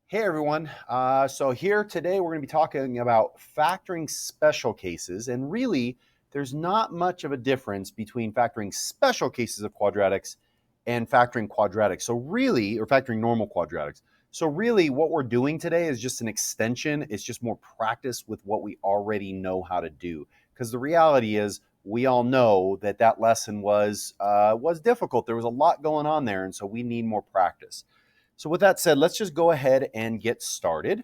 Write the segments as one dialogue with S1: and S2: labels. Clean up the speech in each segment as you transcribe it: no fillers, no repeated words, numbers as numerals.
S1: Hey everyone. So here today we're going to be talking about factoring special cases, and really there's not much of a difference between factoring special cases of quadratics and factoring quadratics. Or factoring normal quadratics. So really what we're doing today is just an extension. It's just more practice with what we already know how to do. Because the reality is we all know that lesson was difficult. There was a lot going on there, and so we need more practice. So with that said, let's just go ahead and get started.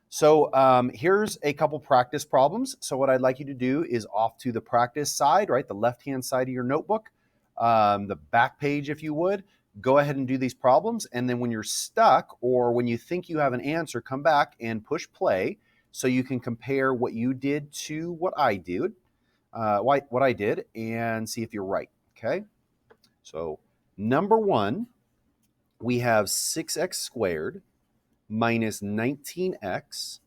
S1: So here's a couple practice problems. So what I'd like you to do is off to the practice side, right? The left-hand side of your notebook, the back page, if you would. Go ahead and do these problems. And then when you're stuck or when you think you have an answer, come back and push play so you can compare what you did to what I did, and see if you're right, okay? So number one, we have 6x squared minus 19x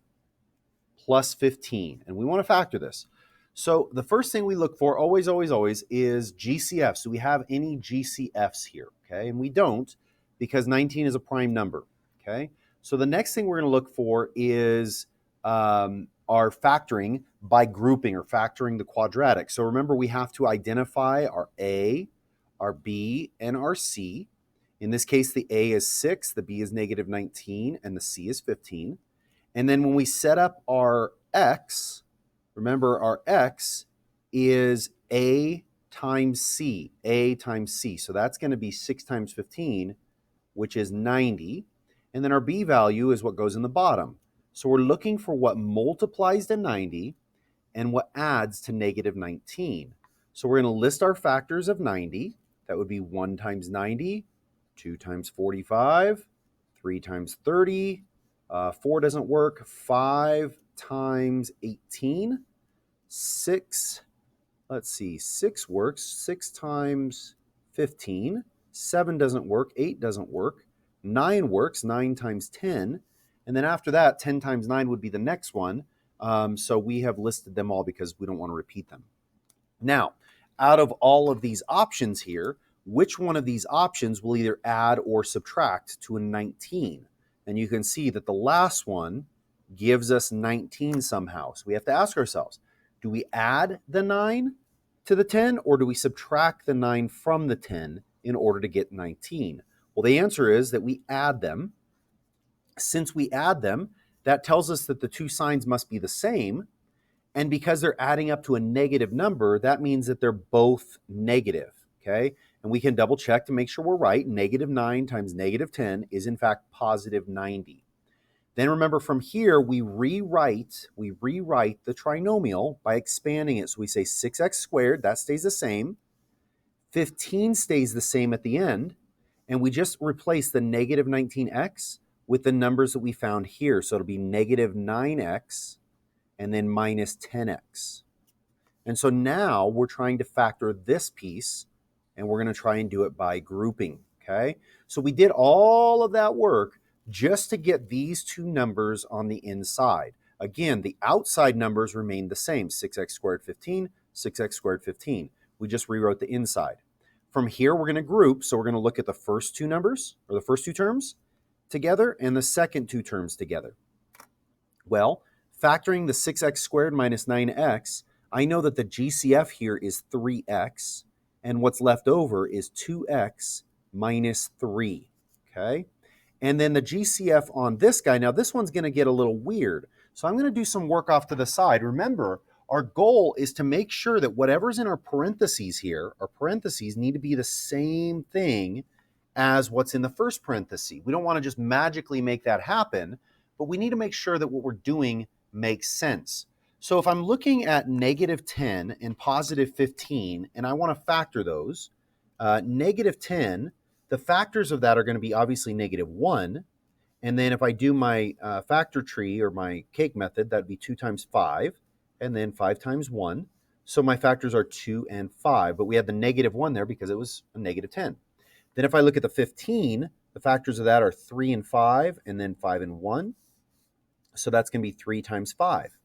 S1: plus 15. And we want to factor this. So the first thing we look for always is GCFs. Do we have any GCFs here? Okay, and we don't because 19 is a prime number. Okay, so the next thing we're going to look for is our factoring by grouping or factoring the quadratic. So remember, we have to identify our A, our B, and our C. In this case, the A is 6, the B is negative 19, and the C is 15. And then when we set up our X, remember our X is A times C, A times C. So that's going to be 6 times 15, which is 90. And then our B value is what goes in the bottom. So we're looking for what multiplies to 90 and what adds to negative 19. So we're going to list our factors of 90. That would be 1 times 90, 2 times 45, 3 times 30, 4 doesn't work, 5 times 18, 6, let's see, 6 works, 6 times 15, 7 doesn't work, 8 doesn't work, 9 works, 9 times 10, and then after that, 10 times 9 would be the next one, so we have listed them all because we don't want to repeat them. Now, out of all of these options here, which one of these options will either add or subtract to a 19? And you can see that the last one gives us 19 somehow. So we have to ask ourselves, do we add the 9 to the 10 or do we subtract the 9 from the 10 in order to get 19? Well, the answer is that we add them. Since we add them, that tells us that the two signs must be the same. And because they're adding up to a negative number, that means that they're both negative, okay? And we can double check to make sure we're right. Negative 9 times negative 10 is in fact positive 90. Then remember from here, we rewrite the trinomial by expanding it. So we say 6x squared, that stays the same. 15 stays the same at the end. And we just replace the negative 19x with the numbers that we found here. So it'll be negative 9x and then minus 10x. And so now we're trying to factor this piece, and we're going to try and do it by grouping, okay? So we did all of that work just to get these two numbers on the inside. Again, the outside numbers remain the same, 6x squared 15, 6x squared 15. We just rewrote the inside. From here, we're going to group, so we're going to look at the first two numbers, or the first two terms together, and the second two terms together. Well, factoring the 6x squared minus 9x, I know that the GCF here is 3x, and what's left over is 2x minus 3, okay? And then the GCF on this guy, now this one's going to get a little weird, so I'm going to do some work off to the side. Remember, our goal is to make sure that whatever's in our parentheses here, our parentheses need to be the same thing as what's in the first parenthesis. We don't want to just magically make that happen, but we need to make sure that what we're doing makes sense. So if I'm looking at negative 10 and positive 15, and I want to factor those, negative 10, the factors of that are going to be obviously negative 1. And then if I do my factor tree or my cake method, that would be 2 times 5, and then 5 times 1. So my factors are 2 and 5, but we had the negative 1 there because it was a negative 10. Then if I look at the 15, the factors of that are 3 and 5, and then 5 and 1. So that's going to be 3 times 5.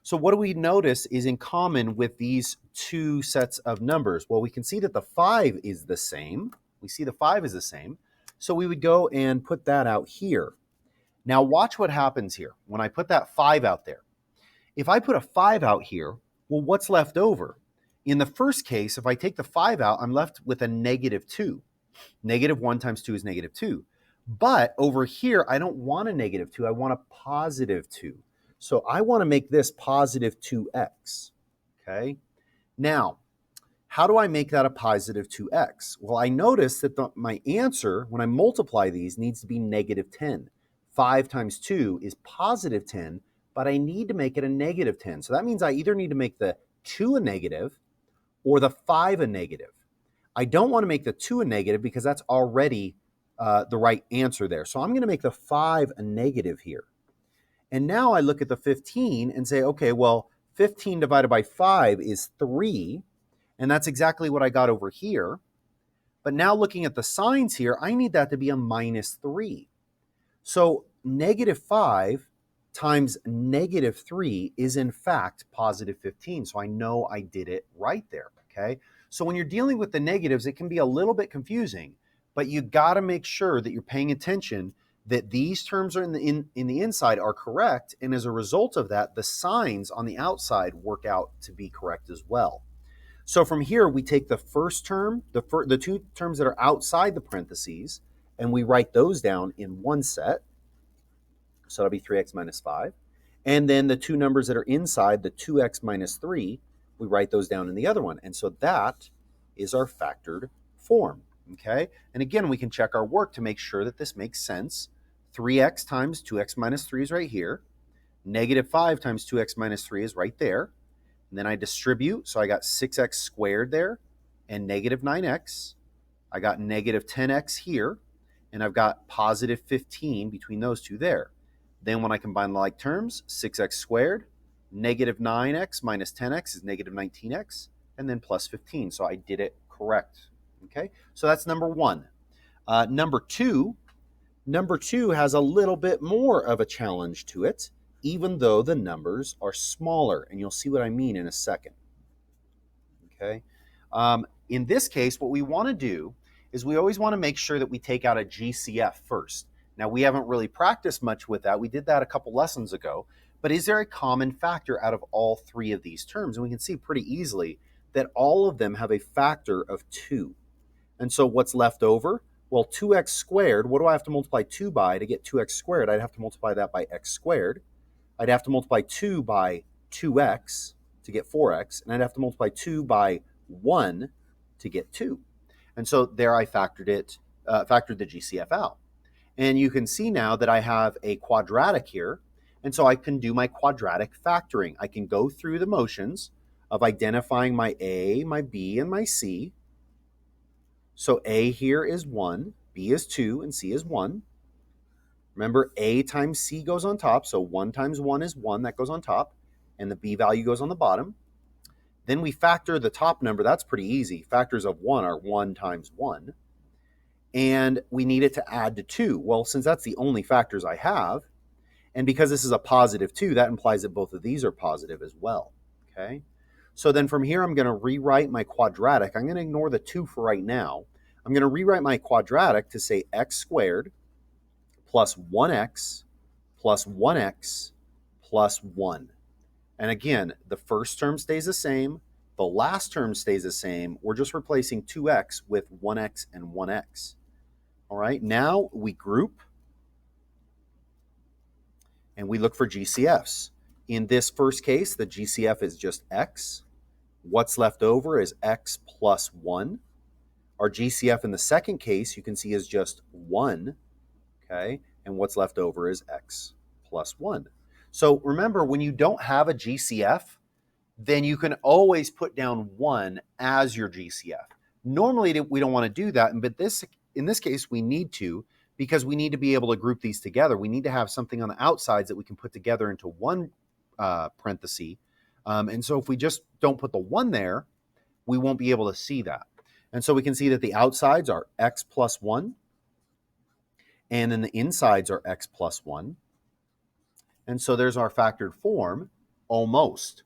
S1: So what do we notice is in common with these two sets of numbers? Well, we can see that the 5 is the same. We see the 5 is the same. So we would go and put that out here. Now watch what happens here when I put that 5 out there. If I put a 5 out here, well, what's left over? In the first case, if I take the 5 out, I'm left with a -2. -1 times 2 is -2. But over here, I don't want a -2. I want a +2. So I want to make this positive 2x. Okay. Now, how do I make that a positive 2x? Well, I notice that my answer, when I multiply these, needs to be -10. 5 times 2 is +10, but I need to make it a -10. So that means I either need to make the 2 a negative or the 5 a negative. I don't want to make the 2 a negative because that's already the right answer there. So I'm going to make the 5 a negative here. And now I look at the 15 and say, okay, well, 15 divided by 5 is 3. And that's exactly what I got over here. But now looking at the signs here, I need that to be a -3. So -5 times -3 is in fact positive 15. So I know I did it right there, okay? So when you're dealing with the negatives, it can be a little bit confusing, but you got to make sure that you're paying attention that these terms are in the inside are correct, and as a result of that, the signs on the outside work out to be correct as well. So from here, we take the first term, the two terms that are outside the parentheses, and we write those down in one set. So that'll be 3x minus 5. And then the two numbers that are inside, the 2x minus 3, we write those down in the other one. And so that is our factored form, okay? And again, we can check our work to make sure that this makes sense. 3x times 2x minus 3 is right here. -5 times 2x minus 3 is right there. And then I distribute, so I got 6x squared there and -9x. I got -10x here, and I've got positive 15 between those two there. Then when I combine the like terms, 6x squared, -9x minus 10x is -19x, and then plus 15. So I did it correct. Okay, so that's number one. Number two has a little bit more of a challenge to it, even though the numbers are smaller, and you'll see what I mean in a second. Okay, in this case, what we want to do is we always want to make sure that we take out a GCF first. Now, we haven't really practiced much with that. We did that a couple lessons ago. But is there a common factor out of all three of these terms? And we can see pretty easily that all of them have a factor of 2. And so what's left over? Well, 2x squared, what do I have to multiply 2 by to get 2x squared? I'd have to multiply that by x squared. I'd have to multiply 2 by 2x to get 4x. And I'd have to multiply 2 by 1 to get 2. And so there I factored the GCF out. And you can see now that I have a quadratic here. And so I can do my quadratic factoring. I can go through the motions of identifying my A, my B, and my C. So A here is 1, B is 2, and C is 1. Remember, A times C goes on top. So 1 times 1 is 1. That goes on top. And the B value goes on the bottom. Then we factor the top number. That's pretty easy. Factors of 1 are 1 times 1. And we need it to add to 2. Well, since that's the only factors I have, and because this is a positive 2, that implies that both of these are positive as well, okay? So then from here, I'm going to rewrite my quadratic. I'm going to ignore the 2 for right now. I'm going to rewrite my quadratic to say x squared plus 1x plus 1x plus 1. And again, the first term stays the same. The last term stays the same. We're just replacing 2x with 1x and 1x. All right, now we group and we look for GCFs. In this first case, the GCF is just x. What's left over is x plus 1. Our GCF in the second case, you can see, is just 1, okay? And what's left over is x plus 1. So remember, when you don't have a GCF, then you can always put down 1 as your GCF. Normally, we don't want to do that, but in this case, we need to, because we need to be able to group these together. We need to have something on the outsides that we can put together into one parenthesis. And so if we just don't put the 1 there, we won't be able to see that. And so we can see that the outsides are x plus 1, and then the insides are x plus 1. And so there's our factored form, almost.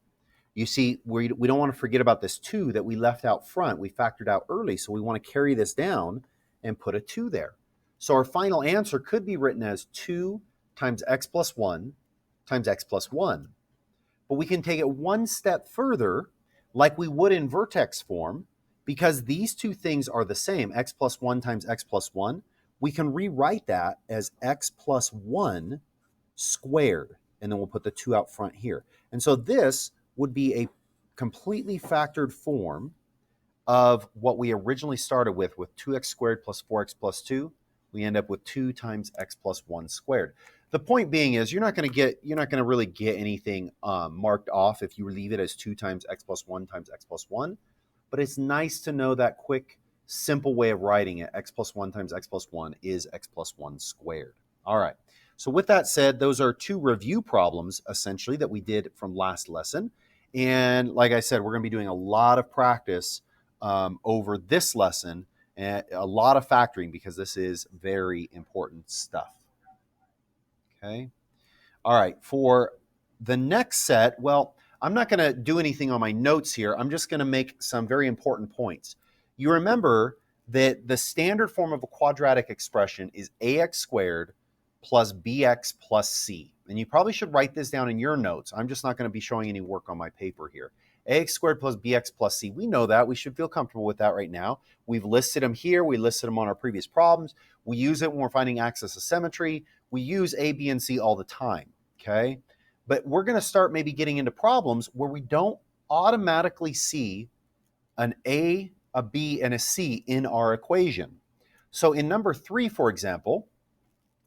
S1: You see, we don't want to forget about this 2 that we left out front. We factored out early, so we want to carry this down and put a 2 there. So our final answer could be written as 2 times x plus 1 times x plus 1. But we can take it one step further, like we would in vertex form, because these two things are the same, x plus 1 times x plus 1. We can rewrite that as x plus 1 squared, and then we'll put the 2 out front here. And so this would be a completely factored form of what we originally started with 2x squared plus 4x plus 2. We end up with 2 times x plus 1 squared. The point being is you're not going to really get anything marked off if you leave it as 2 times x plus 1 times x plus 1. But it's nice to know that quick, simple way of writing it. X plus 1 times x plus 1 is x plus 1 squared. All right. So with that said, those are 2 review problems, essentially, that we did from last lesson. And like I said, we're going to be doing a lot of practice over this lesson and a lot of factoring because this is very important stuff. Okay. All right. For the next set, well, I'm not going to do anything on my notes here. I'm just going to make some very important points. You remember that the standard form of a quadratic expression is ax squared plus bx plus c. And you probably should write this down in your notes. I'm just not going to be showing any work on my paper here. Ax squared plus bx plus c. We know that. We should feel comfortable with that right now. We've listed them here. We listed them on our previous problems. We use it when we're finding axis of symmetry. We use a, b, and c all the time, okay? But we're going to start maybe getting into problems where we don't automatically see an a, b, and a c in our equation. So in number 3, for example,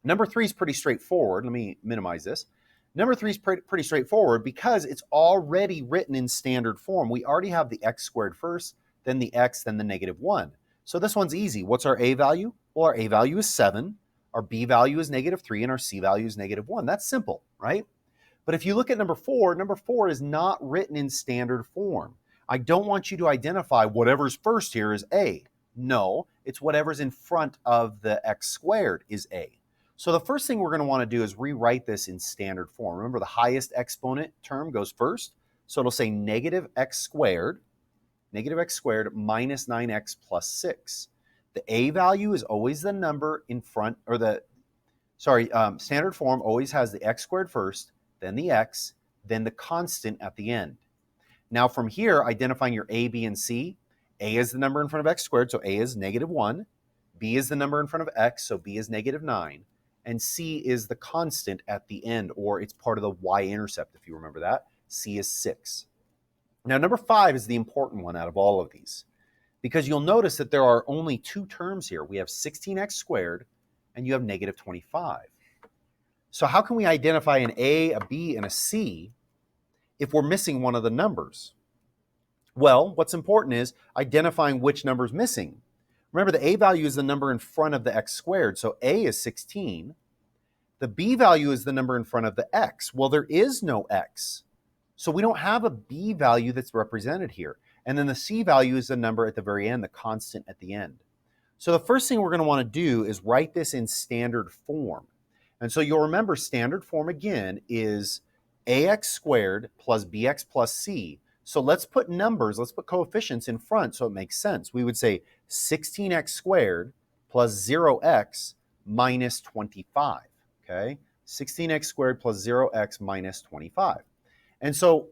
S1: number 3 is pretty straightforward. Let me minimize this. Number 3 is pretty straightforward because it's already written in standard form. We already have the x squared first, then the x, then the negative 1. So this one's easy. What's our a value? Well, our a value is 7, our b value is negative 3, and our c value is negative 1. That's simple, right? But if you look at number 4 is not written in standard form. I don't want you to identify whatever's first here is a. No, it's whatever's in front of the x squared is a. So the first thing we're going to want to do is rewrite this in standard form. Remember, the highest exponent term goes first. So it'll say negative x squared minus 9x plus 6. The a value is always the number in front, or standard form always has the x squared first, then the x, then the constant at the end. Now from here, identifying your a, b, and c, a is the number in front of x squared, so a is negative 1. B is the number in front of x, so b is negative 9. And c is the constant at the end, or it's part of the y-intercept, if you remember that. C is 6. Now, number 5 is the important one out of all of these, because you'll notice that there are only 2 terms here. We have 16x squared, and you have negative 25. So how can we identify an a, a b, and a c if we're missing one of the numbers? Well, what's important is identifying which number is missing. Remember, the a value is the number in front of the x squared, so a is 16. The b value is the number in front of the x. Well, there is no x, so we don't have a b value that's represented here. And then the c value is the number at the very end, the constant at the end. So the first thing we're going to want to do is write this in standard form. And so you'll remember standard form again is ax squared plus bx plus c. So let's put numbers, let's put coefficients in front so it makes sense. We would say 16x squared plus 0x minus 25, okay? 16x squared plus 0x minus 25. And so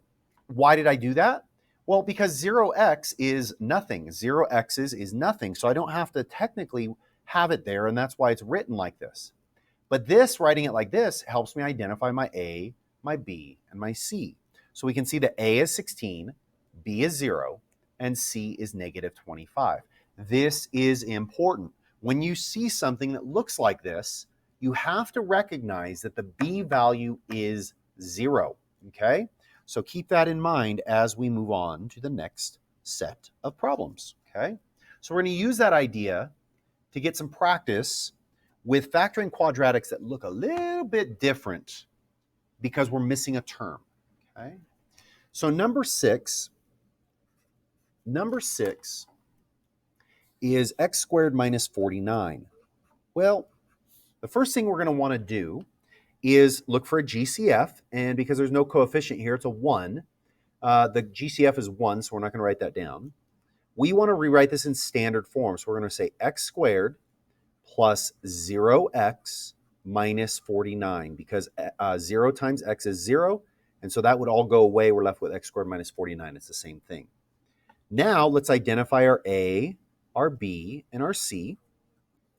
S1: why did I do that? Well, because 0x is nothing. 0x's is nothing, so I don't have to technically have it there, and that's why it's written like this. But this, writing it like this, helps me identify my a, my b, and my c. So we can see that a is 16, b is 0, and c is negative 25. This is important. When you see something that looks like this, you have to recognize that the b value is 0, okay? So keep that in mind as we move on to the next set of problems, okay? So we're going to use that idea to get some practice with factoring quadratics that look a little bit different because we're missing a term, okay? So number 6 is x squared minus 49. Well, the first thing we're going to want to do is look for a GCF, and because there's no coefficient here, it's a 1. The GCF is 1, so we're not going to write that down. We want to rewrite this in standard form, so we're going to say x squared plus 0x minus 49 because 0 times x is 0. And so that would all go away. We're left with x squared minus 49. It's the same thing. Now let's identify our a, our b, and our c.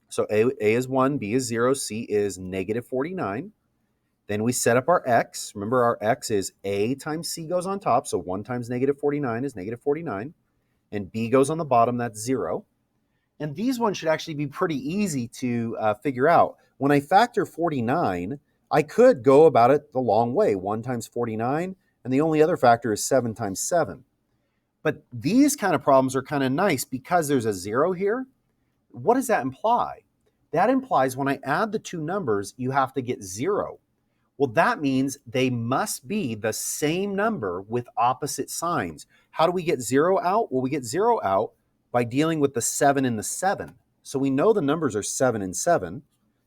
S1: So a is 1, b is 0, c is negative 49. Then we set up our x. Remember, our x is a times c goes on top. So 1 times negative 49 is negative 49. And b goes on the bottom. That's 0. And these ones should actually be pretty easy to figure out. When I factor 49, I could go about it the long way. 1 times 49, and the only other factor is 7 times 7. But these kind of problems are kind of nice because there's a 0 here. What does that imply? That implies when I add the two numbers, you have to get 0. Well, that means they must be the same number with opposite signs. How do we get 0 out? Well, we get 0 out by dealing with the 7 and the 7. So we know the numbers are 7 and 7.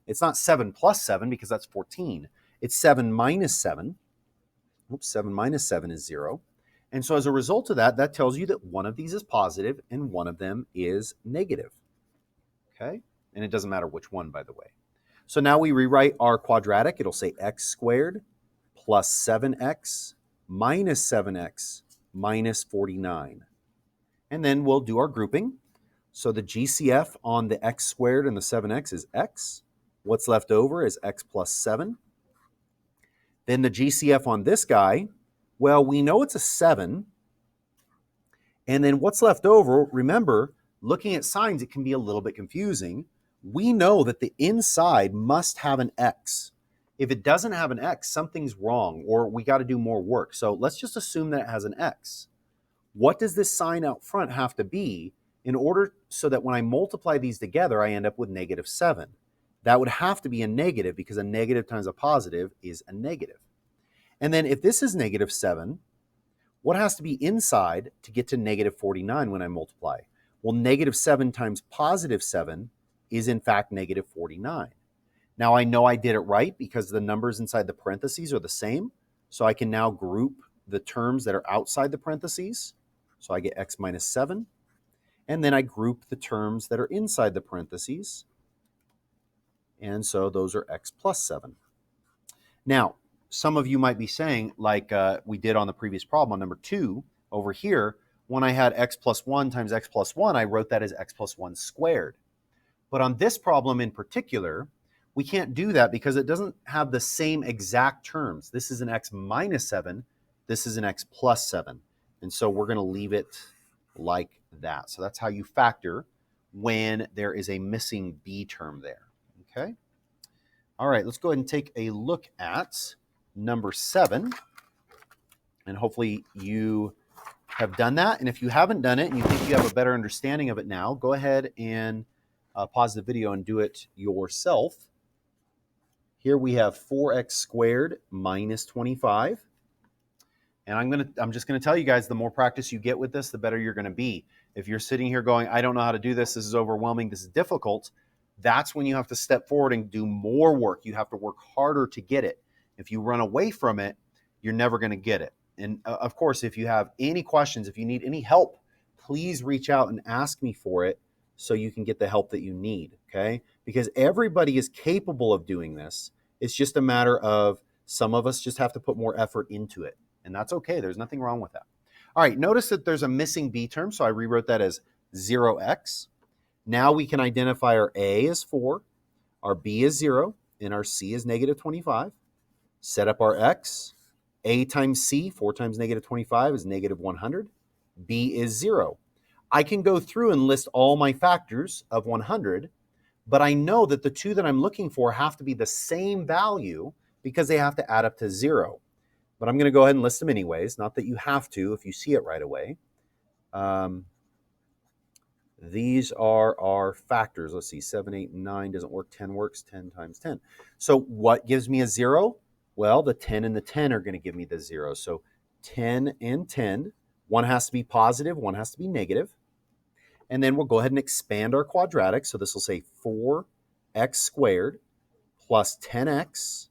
S1: It's not 7 plus 7 because that's 14. It's 7 minus 7. Oops, 7 minus 7 is 0. And so as a result of that, that tells you that one of these is positive and one of them is negative. Okay? And it doesn't matter which one, by the way. So now we rewrite our quadratic. It'll say x squared plus 7x minus 7x minus 49. And then we'll do our grouping. So the GCF on the x squared and the 7x is x. What's left over is x plus 7. Then the GCF on this guy, well, we know it's a 7. And then what's left over, remember, looking at signs, it can be a little bit confusing. We know that the inside must have an x. If it doesn't have an x, something's wrong, or we got to do more work. So let's just assume that it has an x. What does this sign out front have to be in order so that when I multiply these together, I end up with negative 7? That would have to be a negative because a negative times a positive is a negative. And then if this is negative 7, what has to be inside to get to negative 49 when I multiply? Well, negative 7 times positive 7 is in fact negative 49. Now I know I did it right because the numbers inside the parentheses are the same. So I can now group the terms that are outside the parentheses. So I get x minus 7. And then I group the terms that are inside the parentheses. And so those are x plus 7. Now, some of you might be saying, like we did on the previous problem on number 2, over here, when I had x plus 1 times x plus 1, I wrote that as x plus 1 squared. But on this problem in particular, we can't do that because it doesn't have the same exact terms. This is an x minus 7. This is an x plus 7. And so we're going to leave it like that. So that's how you factor when there is a missing b term there. Okay? All right, let's go ahead and take a look at number 7. And hopefully you have done that. And if you haven't done it and you think you have a better understanding of it now, go ahead and pause the video and do it yourself. Here we have 4x squared minus 25. And I'm just going to tell you guys, the more practice you get with this, the better you're going to be. If you're sitting here going, I don't know how to do this, this is overwhelming, this is difficult, that's when you have to step forward and do more work. You have to work harder to get it. If you run away from it, you're never going to get it. And of course, if you have any questions, if you need any help, please reach out and ask me for it so you can get the help that you need, okay? Because everybody is capable of doing this. It's just a matter of some of us just have to put more effort into it. And that's okay. There's nothing wrong with that. All right, notice that there's a missing b term, so I rewrote that as 0x. Now we can identify our a is 4, our b is 0, and our c is negative 25. Set up our x. A times c, 4 times negative 25 is negative 100. B is 0. I can go through and list all my factors of 100, but I know that the two that I'm looking for have to be the same value because they have to add up to 0. But I'm going to go ahead and list them anyways. Not that you have to if you see it right away. These are our factors. Let's see, 7, 8, 9 doesn't work. 10 works. 10 times 10. So what gives me a 0? Well, the 10 and the 10 are going to give me the 0. So 10 and 10. One has to be positive. One has to be negative. And then we'll go ahead and expand our quadratic. So this will say 4x squared plus 10x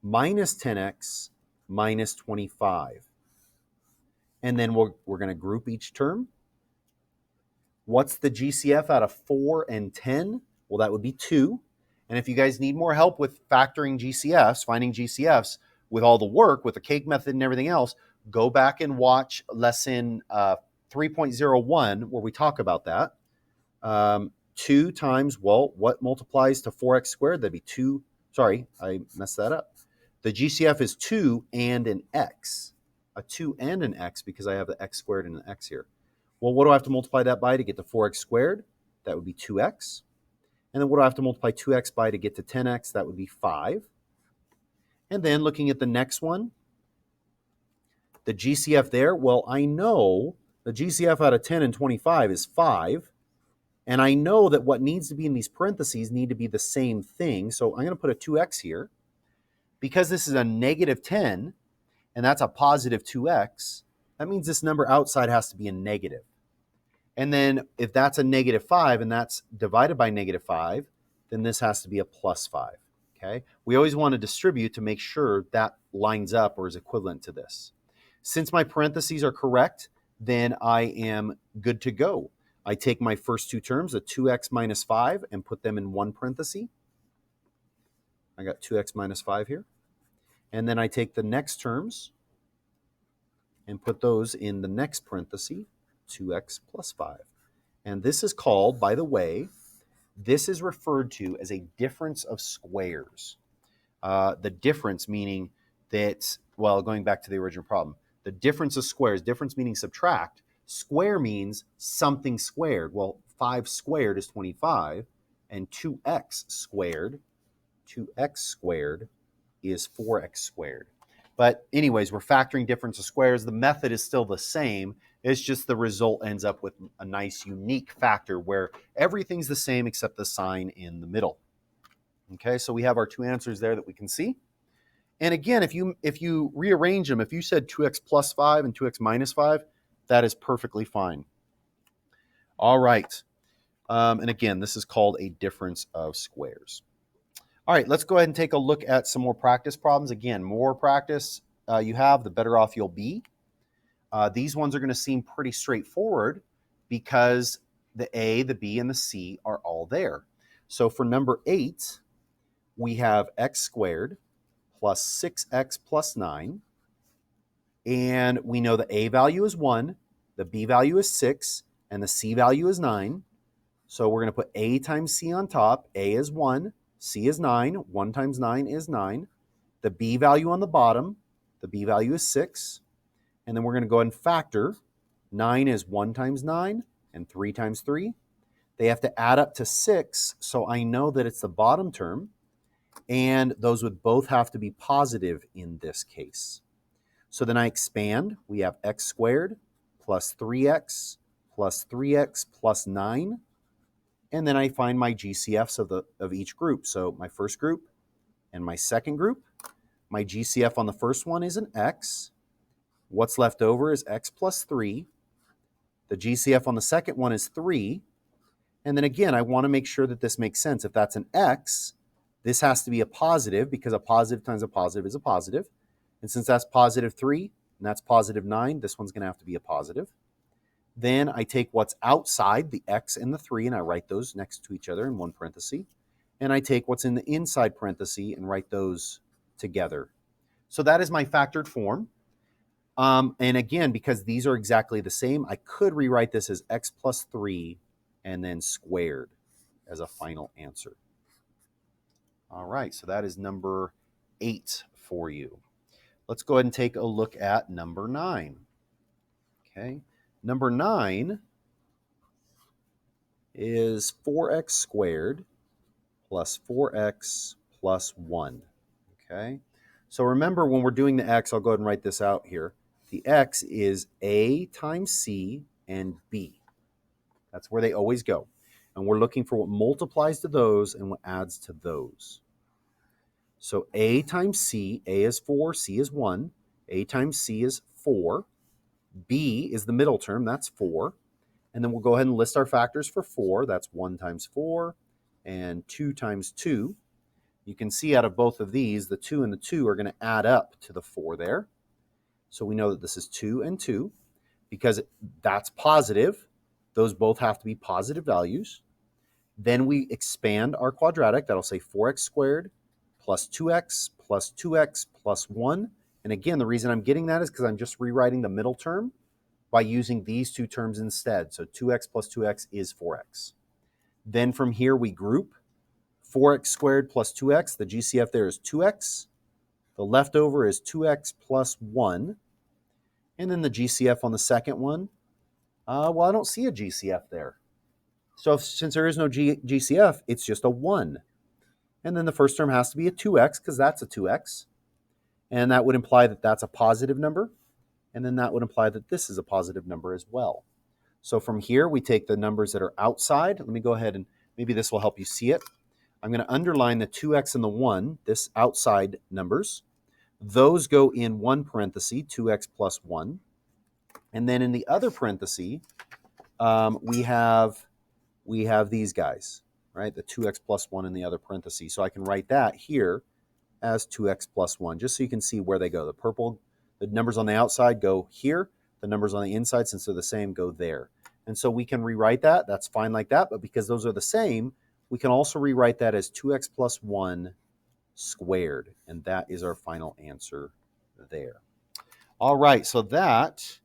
S1: minus 10x minus 25. And then we're going to group each term. What's the GCF out of 4 and 10? Well, that would be 2. And if you guys need more help with factoring GCFs, finding GCFs with all the work, with the cake method and everything else, go back and watch lesson 3.01 where we talk about that. 2 times, well, what multiplies to 4x squared? That'd be 2. Sorry, I messed that up. The GCF is 2 and an x. A 2 and an x because I have the x squared and an x here. Well, what do I have to multiply that by to get to 4x squared? That would be 2x. And then what do I have to multiply 2x by to get to 10x? That would be 5. And then looking at the next one, the GCF there, well, I know the GCF out of 10 and 25 is 5. And I know that what needs to be in these parentheses need to be the same thing. So I'm going to put a 2x here. Because this is a negative 10, and that's a positive 2x, that means this number outside has to be a negative. And then if that's a negative 5 and that's divided by negative 5, then this has to be a plus 5. Okay? We always want to distribute to make sure that lines up or is equivalent to this. Since my parentheses are correct, then I am good to go. I take my first two terms, a 2x minus 5, and put them in one parenthesis. I got 2x minus 5 here. And then I take the next terms and put those in the next parenthesis, 2x plus 5. And this is called, by the way, this is referred to as a difference of squares. The difference meaning that, well, going back to the original problem, the difference of squares, difference meaning subtract, square means something squared. Well, 5 squared is 25, and 2x squared is 4x squared. But anyways, we're factoring difference of squares. The method is still the same. It's just the result ends up with a nice unique factor where everything's the same except the sign in the middle. Okay, so we have our two answers there that we can see. And again, if you rearrange them, if you said 2x plus 5 and 2x minus 5, that is perfectly fine. All right. And again, this is called a difference of squares. All right, let's go ahead and take a look at some more practice problems. Again, more practice you have, the better off you'll be. These ones are going to seem pretty straightforward because the A, the B, and the C are all there. So for number 8, we have x squared plus 6x plus 9. And we know the A value is 1, the B value is 6, and the C value is 9. So we're going to put A times C on top. A is 1. C is 9. 1 times 9 is 9. The B value on the bottom, the B value is 6. And then we're going to go ahead and factor. 9 is 1 times 9 and 3 times 3. They have to add up to 6, so I know that it's the bottom term. And those would both have to be positive in this case. So then I expand. We have x squared plus 3x plus 9. And then I find my GCFs of each group. So my first group and my second group. My GCF on the first one is an x. What's left over is x plus 3. The GCF on the second one is 3. And then again, I want to make sure that this makes sense. If that's an x, this has to be a positive because a positive times a positive is a positive. And since that's positive 3 and that's positive 9, this one's going to have to be a positive. Then I take what's outside, the x and the 3, and I write those next to each other in one parenthesis. And I take what's in the inside parenthesis and write those together. So that is my factored form. And again, because these are exactly the same, I could rewrite this as x plus 3 and then squared as a final answer. All right, so that is number 8 for you. Let's go ahead and take a look at number 9. Okay. Number 9 is 4x squared plus 4x plus 1. Okay, so remember when we're doing the x, I'll go ahead and write this out here. The x is a times c and b. That's where they always go. And we're looking for what multiplies to those and what adds to those. So a times c, a is 4, c is 1. A times c is 4. B is the middle term, that's 4. And then we'll go ahead and list our factors for 4. That's 1 times 4 and 2 times 2. You can see out of both of these, the 2 and the 2 are going to add up to the 4 there. So we know that this is 2 and 2. Because that's positive, those both have to be positive values. Then we expand our quadratic. That'll say 4x squared plus 2x plus 2x plus 1. And again, the reason I'm getting that is because I'm just rewriting the middle term by using these two terms instead. So 2x plus 2x is 4x. Then from here, we group 4x squared plus 2x. The GCF there is 2x. The leftover is 2x plus 1. And then the GCF on the second one, well, I don't see a GCF there. So since there is no GCF, it's just a 1. And then the first term has to be a 2x because that's a 2x. And that would imply that that's a positive number. And then that would imply that this is a positive number as well. So from here, we take the numbers that are outside. Let me go ahead and maybe this will help you see it. I'm going to underline the 2x and the 1, this outside numbers. Those go in one parenthesis, 2x plus 1. And then in the other parenthesis, we have these guys, right? The 2x plus 1 in the other parenthesis. So I can write that here as 2x plus 1, just so you can see where they go. The purple, the numbers on the outside go here. The numbers on the inside, since they're the same, go there. And so we can rewrite that. That's fine like that. But because those are the same, we can also rewrite that as 2x plus 1 squared. And that is our final answer there. All right, so that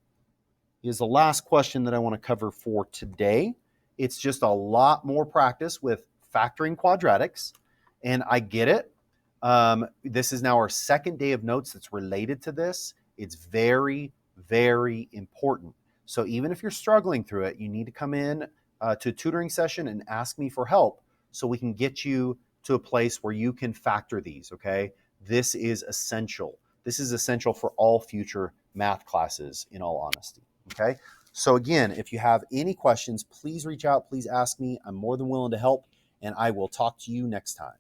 S1: is the last question that I want to cover for today. It's just a lot more practice with factoring quadratics, and I get it. This is now our second day of notes that's related to this. It's very, very important. So even if you're struggling through it, you need to come in to a tutoring session and ask me for help so we can get you to a place where you can factor these, okay? This is essential. This is essential for all future math classes, in all honesty, okay? So again, if you have any questions, please reach out, please ask me. I'm more than willing to help, and I will talk to you next time.